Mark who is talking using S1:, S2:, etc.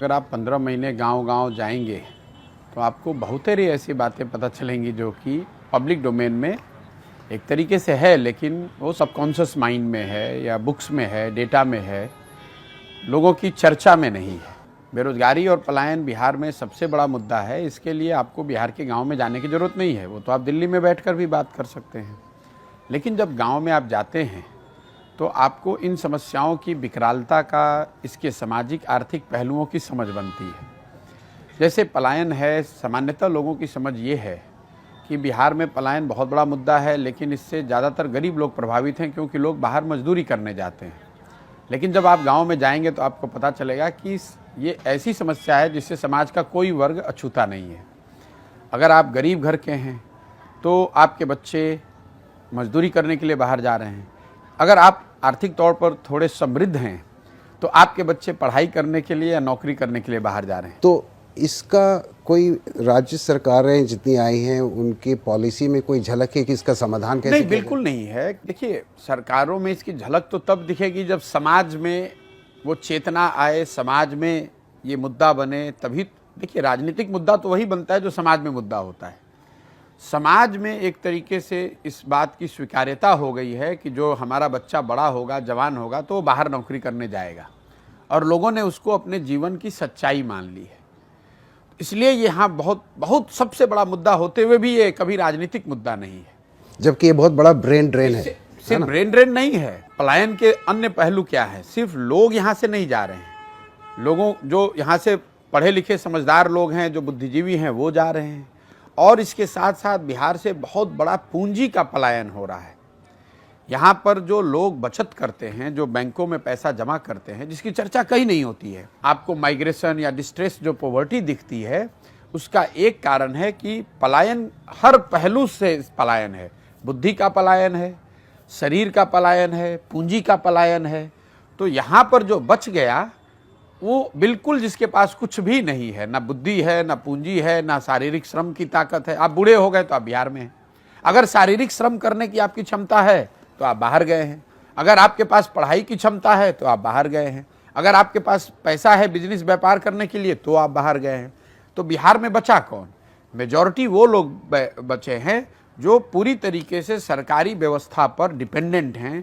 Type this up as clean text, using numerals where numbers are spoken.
S1: अगर आप 15 महीने गांव-गांव जाएंगे तो आपको बहुतेरी ऐसी बातें पता चलेंगी जो कि पब्लिक डोमेन में एक तरीके से है, लेकिन वो सबकॉन्शियस माइंड में है या बुक्स में है, डेटा में है, लोगों की चर्चा में नहीं है। बेरोजगारी और पलायन बिहार में सबसे बड़ा मुद्दा है। इसके लिए आपको बिहार के गांव में जाने की ज़रूरत नहीं है, वो तो आप दिल्ली में बैठकर भी बात कर सकते हैं। लेकिन जब गांव में आप जाते हैं तो आपको इन समस्याओं की विकरालता का, इसके सामाजिक आर्थिक पहलुओं की समझ बनती है। जैसे पलायन है, सामान्यतः लोगों की समझ ये है कि बिहार में पलायन बहुत बड़ा मुद्दा है, लेकिन इससे ज़्यादातर गरीब लोग प्रभावित हैं क्योंकि लोग बाहर मजदूरी करने जाते हैं। लेकिन जब आप गांव में जाएंगे तो आपको पता चलेगा कि ये ऐसी समस्या है जिससे समाज का कोई वर्ग अछूता नहीं है। अगर आप गरीब घर के हैं तो आपके बच्चे मजदूरी करने के लिए बाहर जा रहे हैं। अगर आप आर्थिक तौर पर थोड़े समृद्ध हैं तो आपके बच्चे पढ़ाई करने के लिए या नौकरी करने के लिए बाहर जा रहे हैं।
S2: तो इसका कोई राज्य सरकारें जितनी आई हैं उनकी पॉलिसी में कोई झलक है कि इसका समाधान कैसे?
S1: नहीं, बिल्कुल नहीं है। देखिए, सरकारों में इसकी झलक तो तब दिखेगी जब समाज में वो चेतना आए, समाज में ये मुद्दा बने, तभी। देखिए, राजनीतिक मुद्दा तो वही बनता है जो समाज में मुद्दा होता है। समाज में एक तरीके से इस बात की स्वीकार्यता हो गई है कि जो हमारा बच्चा बड़ा होगा, जवान होगा, तो वो बाहर नौकरी करने जाएगा, और लोगों ने उसको अपने जीवन की सच्चाई मान ली है। इसलिए यहाँ बहुत सबसे बड़ा मुद्दा होते हुए भी ये कभी राजनीतिक मुद्दा नहीं है,
S2: जबकि ये बहुत बड़ा ब्रेन ड्रेन है।
S1: सिर्फ ब्रेन ड्रेन नहीं है, पलायन के अन्य पहलू क्या है? सिर्फ लोग यहाँ से नहीं जा रहे हैं, लोगों जो यहाँ से पढ़े लिखे समझदार लोग हैं, जो बुद्धिजीवी हैं, वो जा रहे हैं। और इसके साथ साथ बिहार से बहुत बड़ा पूंजी का पलायन हो रहा है। यहाँ पर जो लोग बचत करते हैं, जो बैंकों में पैसा जमा करते हैं, जिसकी चर्चा कहीं नहीं होती है, आपको माइग्रेशन या डिस्ट्रेस जो पॉवर्टी दिखती है, उसका एक कारण है कि पलायन हर पहलू से पलायन है। बुद्धि का पलायन है, शरीर का पलायन है, पूंजी का पलायन है। तो यहाँ पर जो बच गया वो बिल्कुल जिसके पास कुछ भी नहीं है, ना बुद्धि है, ना पूंजी है, ना शारीरिक श्रम की ताकत है। आप बूढ़े हो गए तो आप बिहार में हैं। अगर शारीरिक श्रम करने की आपकी क्षमता है तो आप बाहर गए हैं। अगर आपके पास पढ़ाई की क्षमता है तो आप बाहर गए हैं। अगर आपके पास पैसा है बिजनेस व्यापार करने के लिए तो आप बाहर गए हैं। तो बिहार में बचा कौन? मेजॉरिटी वो लोग बचे हैं जो पूरी तरीके से सरकारी व्यवस्था पर डिपेंडेंट हैं।